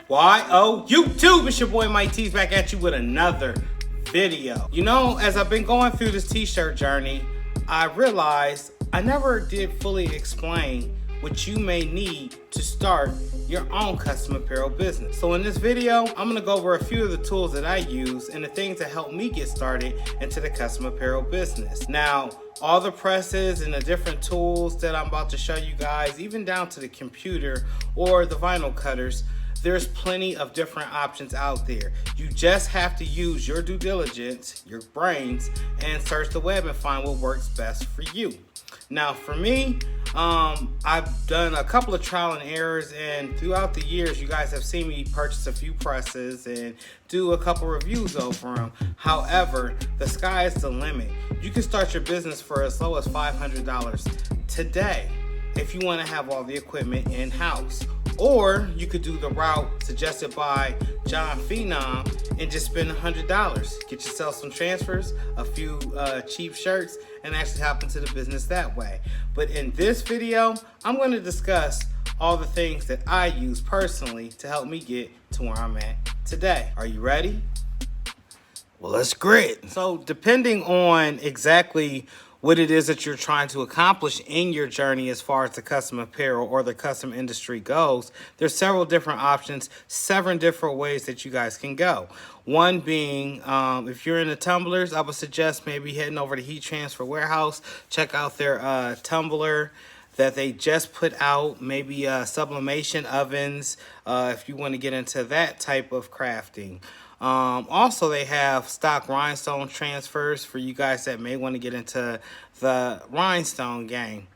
Y-O YouTube, it's your boy Mike T's back at you with another video. You know, as I've been going through this t-shirt journey, I realized I never did fully explain what you may need to start your own custom apparel business. So in this video, I'm gonna go over a few of the tools that I use and the things that help me get started into the custom apparel business. Now, all the presses and the different tools that I'm about to show you guys, even down to the computer or the vinyl cutters, there's plenty of different options out there. You just have to use your due diligence, your brains, and search the web and find what works best for you. Now for me, I've done a couple of trial and errors, and throughout the years you guys have seen me purchase a few presses and do a couple reviews over them. However, the sky is the limit. You can start your business for as low as $500 today if you want to have all the equipment in-house. Or you could do the route suggested by John Phenom and just spend $100. Get yourself some transfers, a few cheap shirts, and actually hop into the business that way. But in this video, I'm going to discuss all the things that I use personally to help me get to where I'm at today. Are you ready? Well, let's grit. So depending on exactly what it is that you're trying to accomplish in your journey as far as the custom apparel or the custom industry goes, there's several different options, 7 different ways that you guys can go. One being, if you're into tumblers, I would suggest maybe heading over to Heat Transfer Warehouse, check out their tumbler that they just put out, maybe sublimation ovens, if you want to get into that type of crafting. Also, they have stock rhinestone transfers for you guys that may want to get into the rhinestone game.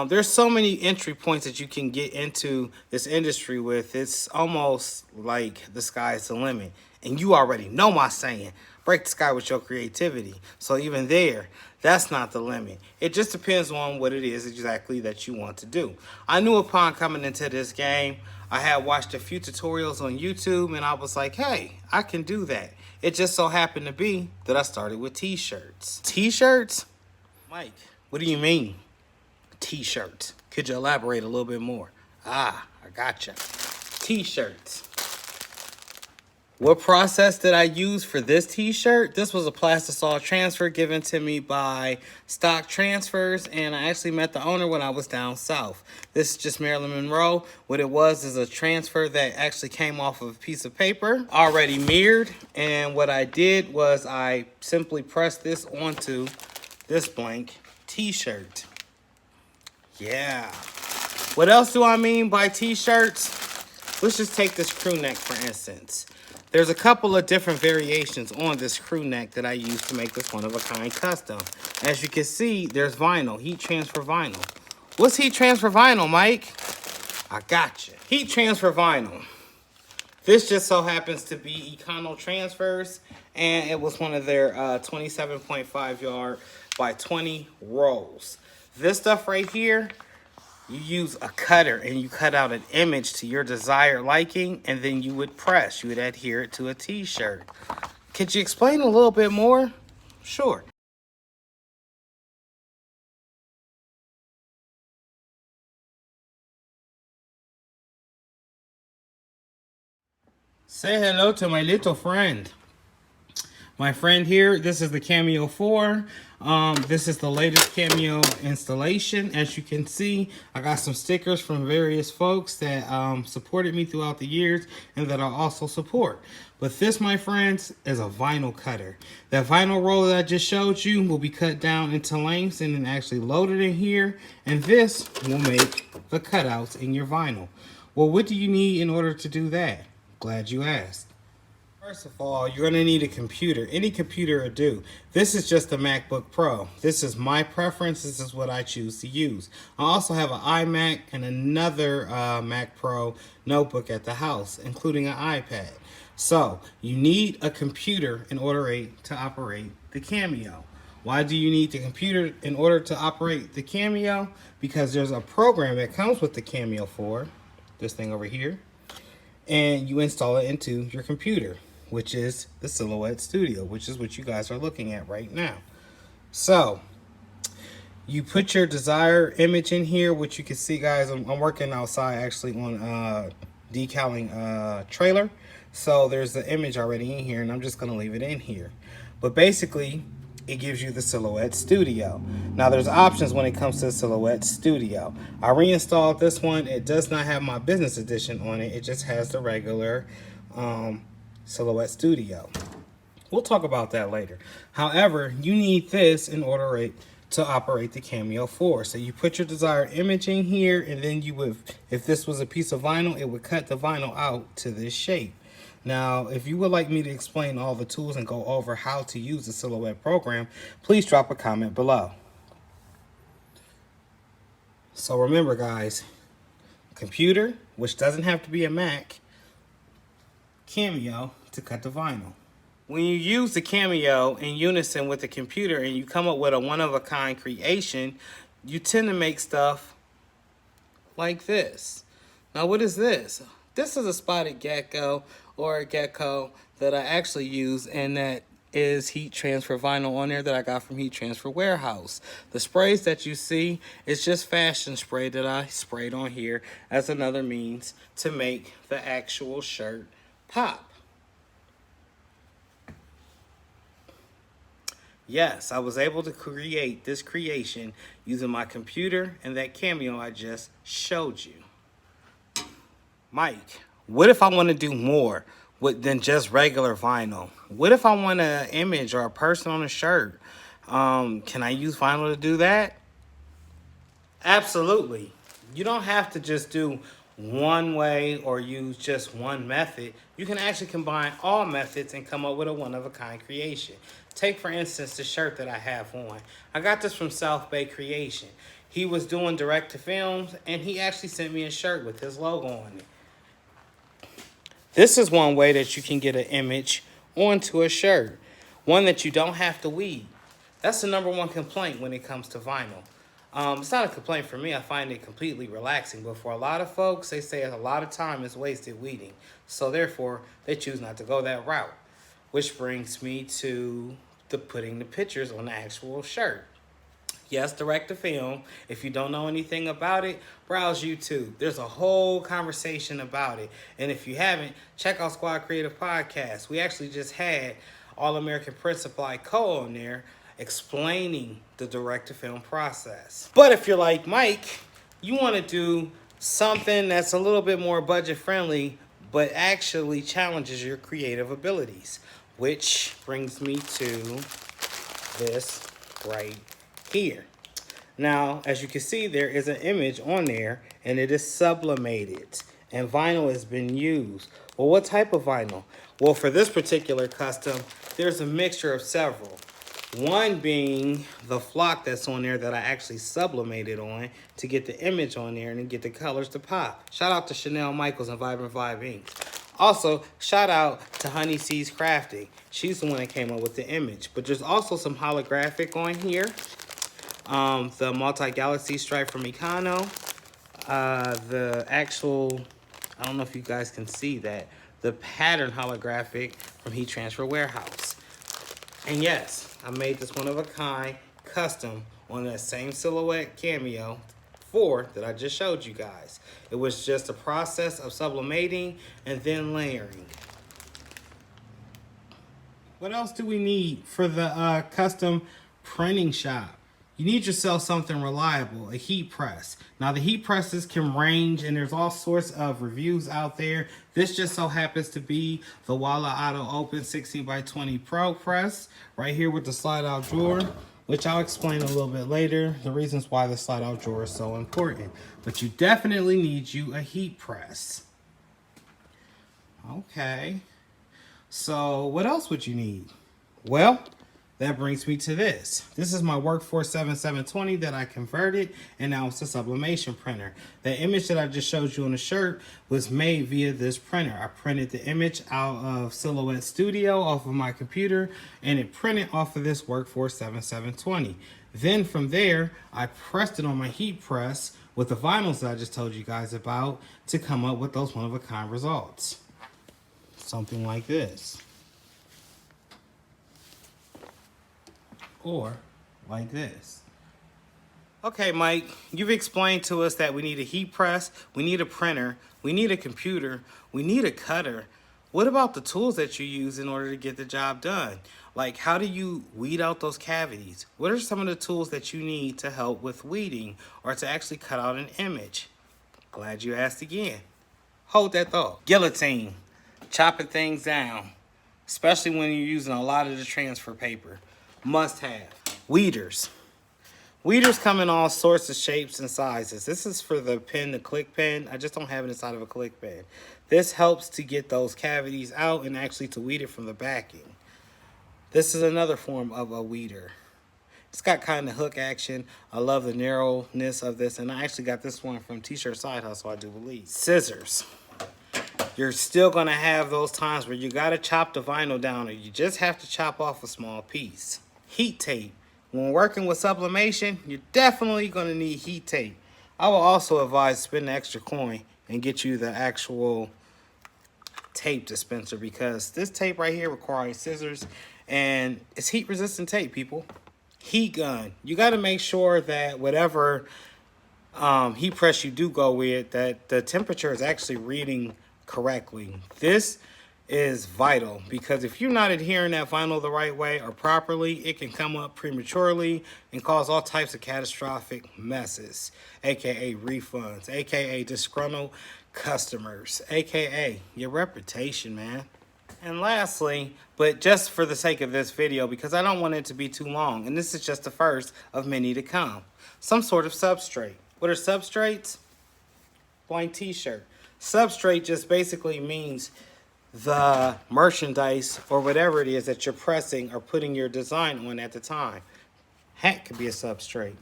There's so many entry points that you can get into this industry with. It's almost like the sky's the limit. And you already know my saying, break the sky with your creativity. So even there, that's not the limit. It just depends on what it is exactly that you want to do. I knew upon coming into this game, I had watched a few tutorials on YouTube and I was like, hey, I can do that. It just so happened to be that I started with t-shirts. T-shirts? Mike, what do you mean t-shirts? Could you elaborate a little bit more? I gotcha. T-shirts. What process did I use for this t-shirt? This was a plastisol transfer given to me by Stock Transfers, and I actually met the owner when I was down south. This is just Marilyn Monroe. What it was is a transfer that actually came off of a piece of paper, already mirrored, and what I did was I simply pressed this onto this blank t-shirt. Yeah. What else do I mean by t-shirts? Let's just take this crew neck for instance. There's a couple of different variations on this crew neck that I use to make this one-of-a-kind custom. As you can see, there's vinyl, heat transfer vinyl. What's heat transfer vinyl, Mike? I gotcha. Heat transfer vinyl. This just so happens to be Econo Transfers, and it was one of their 27.5 yard by 20 rolls. This stuff right here, you use a cutter and you cut out an image to your desired liking, and then you would press. You would adhere it to a t-shirt. Could you explain a little bit more? Sure. Say hello to my little friend. My friend here, this is the Cameo 4. This is the latest Cameo installation. As you can see, I got some stickers from various folks that supported me throughout the years and that I also support. But this, my friends, is a vinyl cutter. That vinyl roll that I just showed you will be cut down into lengths and then actually loaded in here. And this will make the cutouts in your vinyl. Well, what do you need in order to do that? Glad you asked. First of all, you're going to need a computer. Any computer will do. This is just a MacBook Pro. This is my preference. This is what I choose to use. I also have an iMac and another Mac Pro notebook at the house, including an iPad. So you need a computer in order to operate the Cameo. Why do you need the computer in order to operate the Cameo? Because there's a program that comes with the Cameo 4, this thing over here, and you install it into your computer, which is the Silhouette Studio, which is what you guys are looking at right now. So you put your desired image in here, which you can see, guys, I'm working outside actually on decaling trailer. So there's the image already in here, and I'm just going to leave it in here. But basically, it gives you the Silhouette Studio. Now there's options when it comes to the Silhouette Studio. I reinstalled this one. It does not have my business edition on it. It just has the regular Silhouette Studio. We'll talk about that later. However, you need this in order to operate the Cameo 4. So you put your desired image in here, and then you would, if this was a piece of vinyl, it would cut the vinyl out to this shape. Now, if you would like me to explain all the tools and go over how to use the Silhouette program, please drop a comment below. So remember, guys, computer, which doesn't have to be a Mac, Cameo to cut the vinyl. When you use the Cameo in unison with the computer and you come up with a one-of-a-kind creation, you tend to make stuff like this. Now, what is this? This is a spotted gecko or a gecko that I actually use, and that is heat transfer vinyl on there that I got from Heat Transfer Warehouse. The sprays that you see is just fashion spray that I sprayed on here as another means to make the actual shirt pop. Yes, I was able to create this creation using my computer and that Cameo I just showed you. Mike, what if I want to do more than just regular vinyl? What if I want an image or a person on a shirt? Can I use vinyl to do that? Absolutely. You don't have to just do one way or use just one method. You can actually combine all methods and come up with a one-of-a-kind creation. Take, for instance, the shirt that I have on. I got this from South Bay Creation. He was doing direct-to-films, and he actually sent me a shirt with his logo on it. This is one way that you can get an image onto a shirt, one that you don't have to weed. That's the #1 complaint when it comes to vinyl. It's not a complaint for me. I find it completely relaxing, but for a lot of folks, they say a lot of time is wasted weeding. So therefore, they choose not to go that route, which brings me to putting the pictures on the actual shirt. Yes, direct to film. If you don't know anything about it, browse YouTube. There's a whole conversation about it. And if you haven't, check out Squad Creative Podcast. We actually just had All American Print Supply Co. on there explaining the direct to film process. But if you're like Mike, you want to do something that's a little bit more budget friendly, but actually challenges your creative abilities, which brings me to this right here. Now, as you can see, there is an image on there, and it is sublimated, and vinyl has been used. Well, what type of vinyl? Well, for this particular custom, there's a mixture of several. One being the flock that's on there that I actually sublimated on to get the image on there and then get the colors to pop. Shout out to Chanel Michaels and Vibrant Vibe Inc. Also, shout out to Honey Seas Crafting. She's the one that came up with the image. But there's also some holographic on here. The multi-galaxy stripe from Econo. The actual, I don't know if you guys can see that, the pattern holographic from Heat Transfer Warehouse. And yes, I made this one-of-a-kind custom on that same Silhouette Cameo 4 that I just showed you guys. It was just a process of sublimating and then layering. What else do we need for the custom printing shop? You need yourself something reliable, a heat press. Now the heat presses can range, and there's all sorts of reviews out there. This just so happens to be the Walla Auto Open 16x20 Pro press right here with the slide out drawer, which I'll explain a little bit later, the reasons why the slide out drawer is so important. But you definitely need you a heat press. Okay, so what else would you need? Well, that brings me to this. This is my Workforce 7720 that I converted, and now it's a sublimation printer. The image that I just showed you on the shirt was made via this printer. I printed the image out of Silhouette Studio off of my computer, and it printed off of this Workforce 7720. Then from there, I pressed it on my heat press with the vinyls that I just told you guys about to come up with those one-of-a-kind results. Something like this. Or like this. Okay, Mike, you've explained to us that we need a heat press, we need a printer, we need a computer, we need a cutter. What about the tools that you use in order to get the job done? Like, how do you weed out those cavities? What are some of the tools that you need to help with weeding or to actually cut out an image? Glad you asked again. Hold that thought. Guillotine, chopping things down, especially when you're using a lot of the transfer paper. Must have. Weeders. Weeders come in all sorts of shapes and sizes. This is for the pen, the click pen. I just don't have it inside of a click pen. This helps to get those cavities out and actually to weed it from the backing. This is another form of a weeder. It's got kind of hook action. I love the narrowness of this, and I actually got this one from T-Shirt Side Hustle, I do believe. Scissors. You're still gonna have those times where you gotta chop the vinyl down or you just have to chop off a small piece. Heat tape. When working with sublimation, you're definitely going to need heat tape. I will also advise spend the extra coin and get you the actual tape dispenser because this tape right here requires scissors and it's heat resistant tape, people. Heat gun. You got to make sure that whatever heat press you do go with, that the temperature is actually reading correctly. This is vital because if you're not adhering that vinyl the right way or properly, it can come up prematurely and cause all types of catastrophic messes, aka refunds, aka disgruntled customers, aka your reputation, man. And lastly, but just for the sake of this video, because I don't want it to be too long, and this is just the first of many to come, some sort of substrate. What are substrates? Blank t-shirt. Substrate just basically means the merchandise or whatever it is that you're pressing or putting your design on at the time. Hat could be a substrate.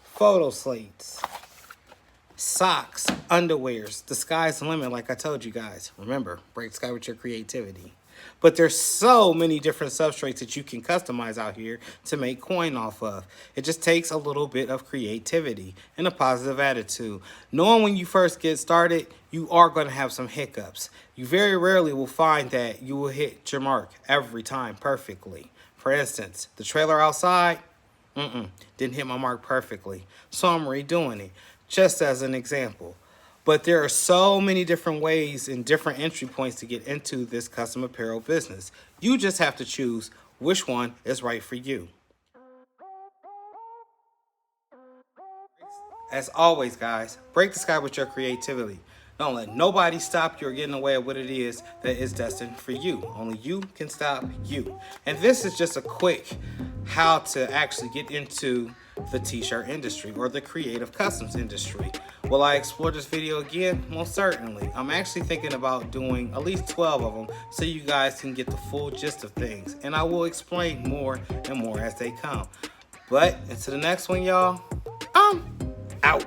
Photo slates. Socks, underwears. The sky's the limit, like I told you guys. Remember, break the sky with your creativity. But there's so many different substrates that you can customize out here to make coin off of. It just takes a little bit of creativity and a positive attitude. Knowing when you first get started, you are going to have some hiccups. You very rarely will find that you will hit your mark every time perfectly. For instance, the trailer outside, didn't hit my mark perfectly. So I'm redoing it, just as an example. But there are so many different ways and different entry points to get into this custom apparel business. You just have to choose which one is right for you. As always, guys, break the sky with your creativity. Don't let nobody stop you or get in the way of what it is that is destined for you. Only you can stop you. And this is just a quick how to actually get into the t-shirt industry or the creative customs industry. Will I explore this video again? Most certainly. I'm actually thinking about doing at least 12 of them so you guys can get the full gist of things. And I will explain more and more as they come. But until the next one, y'all, I'm out.